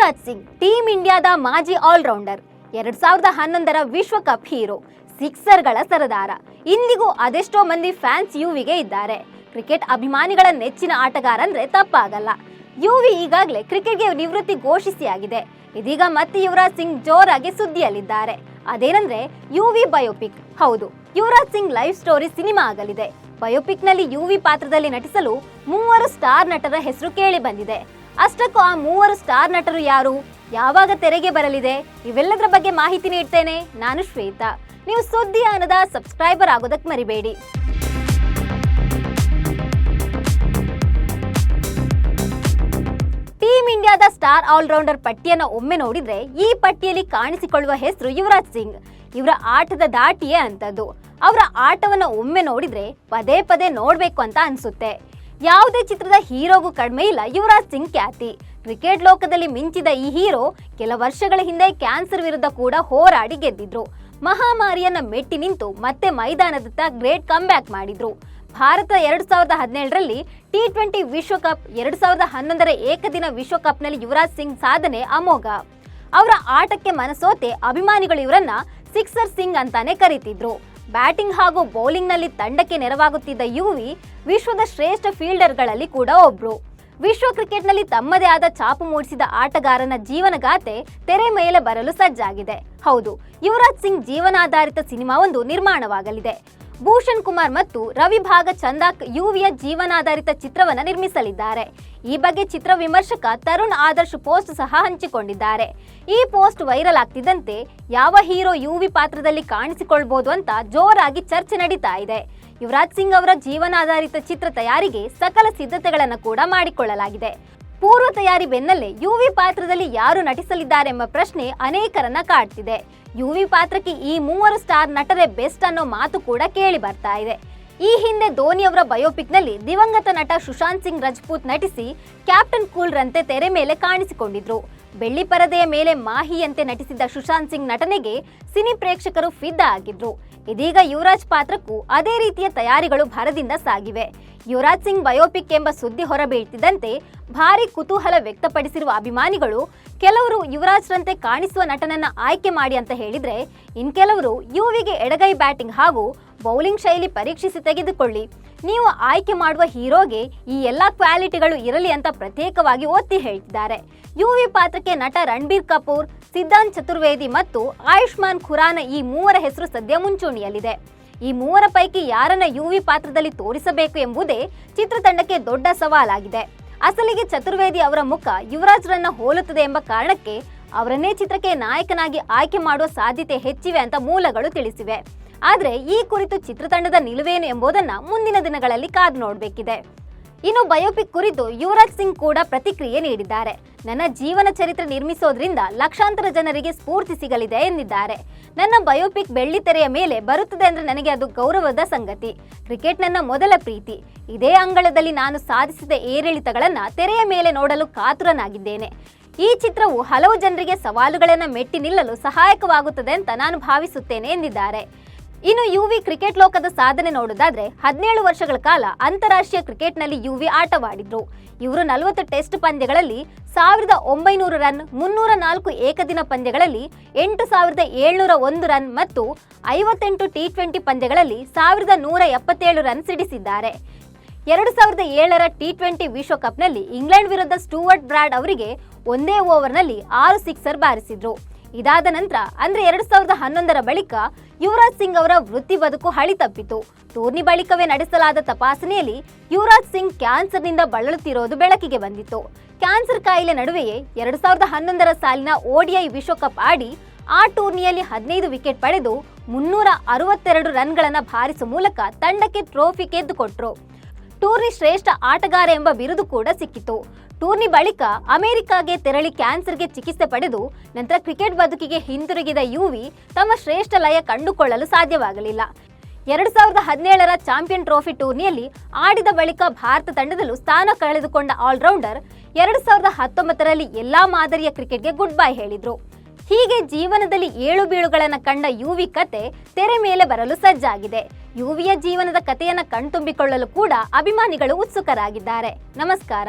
Yuvraj Singh team ಇಂಡಿಯಾದ ಮಾಜಿ allrounder, 2011ರ ವಿಶ್ವಕಪ್ ಹೀರೋ, ಸಿಕ್ಸರ್ಗಳ ಸರದಾರ. ಇಂದಿಗೂ ಅದೆಷ್ಟೋ ಮಂದಿ ಫ್ಯಾನ್ಸ್ ಯುವಿಗೆ ಇದ್ದಾರೆ. ಕ್ರಿಕೆಟ್ ಅಭಿಮಾನಿಗಳ ನೆಚ್ಚಿನ ಆಟಗಾರ ಅಂದ್ರೆ ತಪ್ಪಾಗಲ್ಲ. ಯುವಿ ಈಗಾಗಲೇ ಕ್ರಿಕೆಟ್ಗೆ ನಿವೃತ್ತಿ ಘೋಷಿಸಿಯಾಗಿದೆ. ಇದೀಗ ಮತ್ತೆ ಯುವರಾಜ್ ಸಿಂಗ್ ಜೋರಾಗಿ ಸುದ್ದಿಯಲ್ಲಿದ್ದಾರೆ. ಅದೇನಂದ್ರೆ ಯುವಿ ಬಯೋಪಿಕ್. ಹೌದು, Yuvraj Singh life story cinema ಆಗಲಿದೆ. ಬಯೋಪಿಕ್ ನಲ್ಲಿ ಯುವಿ ಪಾತ್ರದಲ್ಲಿ ನಟಿಸಲು 3 ಸ್ಟಾರ್ ನಟರ ಹೆಸರು ಕೇಳಿ ಬಂದಿದೆ. ಅಷ್ಟಕ್ಕೂ ಆ 3 ಸ್ಟಾರ್ ನಟರು ಯಾರು, ಯಾವಾಗ ತೆರೆಗೆ ಬರಲಿದೆ, ಇವೆಲ್ಲದರ ಬಗ್ಗೆ ಮಾಹಿತಿ ನೀಡ್ತೇನೆ. ನಾನು ಶ್ವೇತಾ. ನೀವು ಸುದ್ದಿಯಾನದ ಸಬ್ಸ್ಕ್ರೈಬರ್ ಆಗೋದಕ್ಕೆ ಮರಿಬೇಡಿ. ಟೀಮ್ ಇಂಡಿಯಾದ ಸ್ಟಾರ್ ಆಲ್ರೌಂಡರ್ ಪಟ್ಟಿಯನ್ನು ಒಮ್ಮೆ ನೋಡಿದ್ರೆ ಈ ಪಟ್ಟಿಯಲ್ಲಿ ಕಾಣಿಸಿಕೊಳ್ಳುವ ಹೆಸರು ಯುವರಾಜ್ ಸಿಂಗ್. ಇವರ ಆಟದ ದಾಟಿಯೇ ಅಂತದ್ದು. ಅವರ ಆಟವನ್ನು ಒಮ್ಮೆ ನೋಡಿದ್ರೆ ಪದೇ ಪದೇ ನೋಡ್ಬೇಕು ಅಂತ ಅನ್ಸುತ್ತೆ. ಯಾವುದೇ ಚಿತ್ರದ ಹೀರೋಗೂ ಕಡಿಮೆ ಇಲ್ಲ ಯುವರಾಜ್ ಸಿಂಗ್ ಖ್ಯಾತಿ. ಕ್ರಿಕೆಟ್ ಲೋಕದಲ್ಲಿ ಮಿಂಚಿದ ಈ ಹೀರೋ ಕೆಲ ವರ್ಷಗಳ ಹಿಂದೆ ಕ್ಯಾನ್ಸರ್ ವಿರುದ್ಧ ಕೂಡ ಹೋರಾಡಿ ಗೆದ್ದಿದ್ರು. ಮಹಾಮಾರಿಯನ್ನ ಮೆಟ್ಟಿ ನಿಂತು ಮತ್ತೆ ಮೈದಾನದತ್ತ ಗ್ರೇಟ್ ಕಮ್ಬ್ಯಾಕ್ ಮಾಡಿದ್ರು. ಭಾರತ 2017ರಲ್ಲಿ T20 ವಿಶ್ವಕಪ್, 2011ರ ಏಕದಿನ ವಿಶ್ವಕಪ್ನಲ್ಲಿ ಯುವರಾಜ್ ಸಿಂಗ್ ಸಾಧನೆ ಅಮೋಘ. ಅವರ ಆಟಕ್ಕೆ ಮನಸೋತೆ ಅಭಿಮಾನಿಗಳು ಇವರನ್ನ ಸಿಕ್ಸರ್ ಸಿಂಗ್ ಅಂತಾನೆ ಕರೀತಿದ್ರು. ಬ್ಯಾಟಿಂಗ್ ಹಾಗೂ ಬೌಲಿಂಗ್ ನಲ್ಲಿ ತಂಡಕ್ಕೆ ನೆರವಾಗುತ್ತಿದ್ದ ಯುವಿ ವಿಶ್ವದ ಶ್ರೇಷ್ಠ ಫೀಲ್ಡರ್ಗಳಲ್ಲಿ ಕೂಡ ಒಬ್ರು. ವಿಶ್ವ ಕ್ರಿಕೆಟ್ನಲ್ಲಿ ತಮ್ಮದೇ ಆದ ಛಾಪು ಮೂಡಿಸಿದ ಆಟಗಾರನ ಜೀವನಗಾಥೆ ತೆರೆ ಮೇಲೆ ಬರಲು ಸಜ್ಜಾಗಿದೆ. ಹೌದು, ಯುವರಾಜ್ ಸಿಂಗ್ ಜೀವನಾಧಾರಿತ ಸಿನಿಮಾವೊಂದು ನಿರ್ಮಾಣವಾಗಲಿದೆ. ಭೂಷಣ್ ಕುಮಾರ್ ಮತ್ತು ರವಿ ಭಾಗಚಂದಾಕ್ ಯುವಿಯ ಜೀವನಾಧಾರಿತ ಚಿತ್ರವನ್ನು ನಿರ್ಮಿಸಲಿದ್ದಾರೆ. ಈ ಬಗ್ಗೆ ಚಿತ್ರ ವಿಮರ್ಶಕ ತರುಣ್ ಆದರ್ಶ್ ಪೋಸ್ಟ್ ಸಹ ಹಂಚಿಕೊಂಡಿದ್ದಾರೆ. ಈ ಪೋಸ್ಟ್ ವೈರಲ್ ಆಗ್ತಿದ್ದಂತೆ ಯಾವ ಹೀರೋ ಯುವಿ ಪಾತ್ರದಲ್ಲಿ ಕಾಣಿಸಿಕೊಳ್ಬಹುದು ಅಂತ ಜೋರಾಗಿ ಚರ್ಚೆ ನಡೀತಾ ಇದೆ. ಯುವರಾಜ್ ಸಿಂಗ್ ಅವರ ಜೀವನಾಧಾರಿತ ಚಿತ್ರ ತಯಾರಿಗೆ ಸಕಲ ಸಿದ್ಧತೆಗಳನ್ನು ಕೂಡ ಮಾಡಿಕೊಳ್ಳಲಾಗಿದೆ. ಪೂರ್ವ ತಯಾರಿ ಬೆನ್ನಲ್ಲೇ ಯುವಿ ಪಾತ್ರದಲ್ಲಿ ಯಾರು ನಟಿಸಲಿದ್ದಾರೆ ಎಂಬ ಪ್ರಶ್ನೆ ಅನೇಕರನ್ನ ಕಾಡ್ತಿದೆ. ಯುವಿ ಪಾತ್ರಕ್ಕೆ ಈ 3 ಸ್ಟಾರ್ ನಟರೇ ಬೆಸ್ಟ್ ಅನ್ನೋ ಮಾತು ಕೂಡ ಕೇಳಿ ಬರ್ತಾ ಇದೆ. ಈ ಹಿಂದೆ ಧೋನಿ ಅವರ ಬಯೋಪಿಕ್ ನಲ್ಲಿ ದಿವಂಗತ ನಟ ಸುಶಾಂತ್ ಸಿಂಗ್ ರಜಪೂತ್ ನಟಿಸಿ ಕ್ಯಾಪ್ಟನ್ ಕೂಲ್ ರಂತೆ ತೆರೆ ಮೇಲೆ ಕಾಣಿಸಿಕೊಂಡಿದ್ರು. ಬೆಳ್ಳಿ ಪರದೆಯ ಮೇಲೆ ಮಾಹಿಯಂತೆ ನಟಿಸಿದ್ದ ಸುಶಾಂತ್ ಸಿಂಗ್ ನಟನೆಗೆ ಸಿನಿ ಪ್ರೇಕ್ಷಕರು ಫಿದಾ ಆಗಿದ್ರು. ಇದೀಗ ಯುವರಾಜ್ ಪಾತ್ರಕ್ಕೂ ಅದೇ ರೀತಿಯ ತಯಾರಿಗಳು ಭರದಿಂದ ಸಾಗಿವೆ. ಯುವರಾಜ್ ಸಿಂಗ್ ಬಯೋಪಿಕ್ ಎಂಬ ಸುದ್ದಿ ಹೊರಬೀಳ್ತಿದ್ದಂತೆ ಭಾರಿ ಕುತೂಹಲ ವ್ಯಕ್ತಪಡಿಸಿರುವ ಅಭಿಮಾನಿಗಳು ಕೆಲವರು ಯುವರಾಜ್ ರಂತೆ ಕಾಣಿಸುವ ನಟನನ್ನ ಆಯ್ಕೆ ಮಾಡಿ ಅಂತ ಹೇಳಿದ್ರೆ, ಇನ್ಕೆಲವರು ಯುವಿಗೆ ಎಡಗೈ ಬ್ಯಾಟಿಂಗ್ ಹಾಗೂ ಬೌಲಿಂಗ್ ಶೈಲಿ ಪರೀಕ್ಷಿಸಿ ತೆಗೆದುಕೊಳ್ಳಿ, ನೀವು ಆಯ್ಕೆ ಮಾಡುವ ಹೀರೋಗೆ ಈ ಎಲ್ಲಾ ಕ್ವಾಲಿಟಿಗಳು ಇರಲಿ ಅಂತ ಪ್ರತ್ಯೇಕವಾಗಿ ಒತ್ತಿ ಹೇಳ್ತಿದ್ದಾರೆ. ಯುವಿ ಪಾತ್ರಕ್ಕೆ ನಟ ರಣಬೀರ್ ಕಪೂರ್, ಸಿದ್ಧಾಂತ್ ಚತುರ್ವೇದಿ ಮತ್ತು ಆಯುಷ್ಮಾನ್ ಖುರಾನ ಈ 3 ಹೆಸರು ಸದ್ಯ ಮುಂಚೂಣಿಯಲ್ಲಿದೆ. ಈ 3 ಪೈಕಿ ಯಾರನ್ನ ಯುವಿ ಪಾತ್ರದಲ್ಲಿ ತೋರಿಸಬೇಕು ಎಂಬುದೇ ಚಿತ್ರತಂಡಕ್ಕೆ ದೊಡ್ಡ ಸವಾಲಾಗಿದೆ. ಅಸಲಿಗೆ ಚತುರ್ವೇದಿ ಅವರ ಮುಖ ಯುವರಾಜ್ ರನ್ನ ಹೋಲುತ್ತದೆ ಎಂಬ ಕಾರಣಕ್ಕೆ ಅವರನ್ನೇ ಚಿತ್ರಕ್ಕೆ ನಾಯಕನಾಗಿ ಆಯ್ಕೆ ಮಾಡುವ ಸಾಧ್ಯತೆ ಹೆಚ್ಚಿವೆ ಅಂತ ಮೂಲಗಳು ತಿಳಿಸಿವೆ. ಆದ್ರೆ ಈ ಕುರಿತು ಚಿತ್ರತಂಡದ ನಿಲುವೇನು ಎಂಬುದನ್ನ ಮುಂದಿನ ದಿನಗಳಲ್ಲಿ ಕಾದು ನೋಡಬೇಕಿದೆ. ಇನ್ನು ಬಯೋಪಿಕ್ ಕುರಿತು ಯುವರಾಜ್ ಸಿಂಗ್ ಕೂಡ ಪ್ರತಿಕ್ರಿಯೆ ನೀಡಿದ್ದಾರೆ. ನನ್ನ ಜೀವನ ಚರಿತ್ರೆ ನಿರ್ಮಿಸೋದ್ರಿಂದ ಲಕ್ಷಾಂತರ ಜನರಿಗೆ ಸ್ಫೂರ್ತಿ ಸಿಗಲಿದೆ ಎಂದಿದ್ದಾರೆ. ನನ್ನ ಬಯೋಪಿಕ್ ಬೆಳ್ಳಿ ತೆರೆಯ ಮೇಲೆ ಬರುತ್ತದೆ ಅಂದ್ರೆ ನನಗೆ ಅದು ಗೌರವದ ಸಂಗತಿ. ಕ್ರಿಕೆಟ್ ನನ್ನ ಮೊದಲ ಪ್ರೀತಿ. ಇದೇ ಅಂಗಳದಲ್ಲಿ ನಾನು ಸಾಧಿಸಿದ ಏರಿಳಿತಗಳನ್ನ ತೆರೆಯ ಮೇಲೆ ನೋಡಲು ಕಾತುರನಾಗಿದ್ದೇನೆ. ಈ ಚಿತ್ರವು ಹಲವು ಜನರಿಗೆ ಸವಾಲುಗಳನ್ನು ಮೆಟ್ಟಿ ನಿಲ್ಲಲು ಸಹಾಯಕವಾಗುತ್ತದೆ ಅಂತ ನಾನು ಭಾವಿಸುತ್ತೇನೆ ಎಂದಿದ್ದಾರೆ. ಇನ್ನು ಯುವಿ ಕ್ರಿಕೆಟ್ ಲೋಕದ ಸಾಧನೆ ನೋಡೋದಾದ್ರೆ 17 ವರ್ಷಗಳ ಕಾಲ ಅಂತಾರಾಷ್ಟ್ರೀಯ ಕ್ರಿಕೆಟ್ನಲ್ಲಿ ಯುವಿ ಆಟವಾಡಿದ್ರು. ಇವರು 40 ಟೆಸ್ಟ್ ಪಂದ್ಯಗಳಲ್ಲಿ 1900 ರನ್, 304 ಏಕದಿನ ಪಂದ್ಯಗಳಲ್ಲಿ 8701 ರನ್ ಮತ್ತು 58 T20 ಪಂದ್ಯಗಳಲ್ಲಿ 1177 ರನ್ ಸಿಡಿಸಿದ್ದಾರೆ. 2007ರ T20 ವಿಶ್ವಕಪ್ನಲ್ಲಿ ಇಂಗ್ಲೆಂಡ್ ವಿರುದ್ಧ ಸ್ಟುವರ್ಟ್ ಬ್ರಾಡ್ ಅವರಿಗೆ ಒಂದೇ ಓವರ್ನಲ್ಲಿ 6 ಸಿಕ್ಸರ್ ಬಾರಿಸಿದ್ರು. ಇದಾದ ನಂತರ ಅಂದ್ರೆ 2011ರ ಬಳಿಕ ಯುವರಾಜ್ ಸಿಂಗ್ ಅವರ ವೃತ್ತಿ ಬದುಕು ಹಳಿ ತಪ್ಪಿತು. ಟೂರ್ನಿ ಬಳಿಕವೇ ನಡೆಸಲಾದ ತಪಾಸಣೆಯಲ್ಲಿ ಯುವರಾಜ್ ಸಿಂಗ್ ಕ್ಯಾನ್ಸರ್ನಿಂದ ಬಳಲುತ್ತಿರೋದು ಬೆಳಕಿಗೆ ಬಂದಿತ್ತು. ಕ್ಯಾನ್ಸರ್ ಕಾಯಿಲೆ ನಡುವೆಯೇ 2011ರ ಸಾಲಿನ ODI ವಿಶ್ವಕಪ್ ಆಡಿ ಆ ಟೂರ್ನಿಯಲ್ಲಿ 15 ವಿಕೆಟ್ ಪಡೆದು 362 ರನ್ಗಳನ್ನು ಬಾರಿಸುವ ಮೂಲಕ ತಂಡಕ್ಕೆ ಟ್ರೋಫಿ ಗೆದ್ದುಕೊಟ್ರು. ಟೂರ್ನಿ ಶ್ರೇಷ್ಠ ಆಟಗಾರ ಎಂಬ ಬಿರುದು ಕೂಡ ಸಿಕ್ಕಿತು. ಟೂರ್ನಿ ಬಳಿಕ ಅಮೆರಿಕಾಗೆ ತೆರಳಿ ಕ್ಯಾನ್ಸರ್ಗೆ ಚಿಕಿತ್ಸೆ ಪಡೆದು ನಂತರ ಕ್ರಿಕೆಟ್ ಬದುಕಿಗೆ ಹಿಂದಿರುಗಿದ ಯುವಿ ತಮ್ಮ ಶ್ರೇಷ್ಠ ಲಯ ಕಂಡುಕೊಳ್ಳಲು ಸಾಧ್ಯವಾಗಲಿಲ್ಲ. 2017ರ ಚಾಂಪಿಯನ್ ಟ್ರೋಫಿ ಟೂರ್ನಿಯಲ್ಲಿ ಆಡಿದ ಬಳಿಕ ಭಾರತ ತಂಡದಲ್ಲೂ ಸ್ಥಾನ ಕಳೆದುಕೊಂಡ ಆಲ್ರೌಂಡರ್ 2019ರಲ್ಲಿ ಎಲ್ಲಾ ಮಾದರಿಯ ಕ್ರಿಕೆಟ್ಗೆ ಗುಡ್ ಬೈ ಹೇಳಿದ್ರು. ಹೀಗೆ ಜೀವನದಲ್ಲಿ ಏಳು ಬೀಳುಗಳನ್ನು ಕಂಡ ಯುವಿ ಕತೆ ತೆರೆ ಮೇಲೆ ಬರಲು ಸಜ್ಜಾಗಿದೆ. ಯುವಿಯ ಜೀವನದ ಕಥೆಯನ್ನು ಕಣ್ತುಂಬಿಕೊಳ್ಳಲು ಕೂಡ ಅಭಿಮಾನಿಗಳು ಉತ್ಸುಕರಾಗಿದ್ದಾರೆ. ನಮಸ್ಕಾರ.